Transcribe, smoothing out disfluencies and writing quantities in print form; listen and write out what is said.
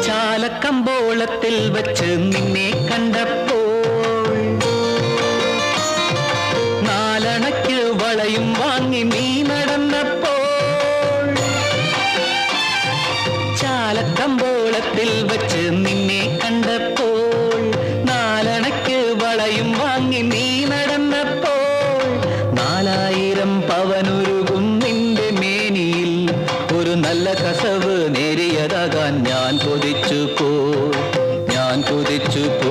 ചാലക്കമ്പോളത്തിൽ വച്ച് നിന്നെ കണ്ടപ്പോൾ നാലണയ്ക്ക് വളയും വാങ്ങി നീ നടന്നപ്പോൾ ചാലക്കമ്പോളത്തിൽ വച്ച് നിന്നെ കണ്ടപ്പോൾ നാലണയ്ക്ക് വളയും വാങ്ങി നീ നടന്നപ്പോൾ 4000 പവനുരുകും നിന്റെ മേനിയിൽ ഒരു നല്ല കസവ് നേരിയതാകാൻ ഞാൻ കൊതിച്ചു പോ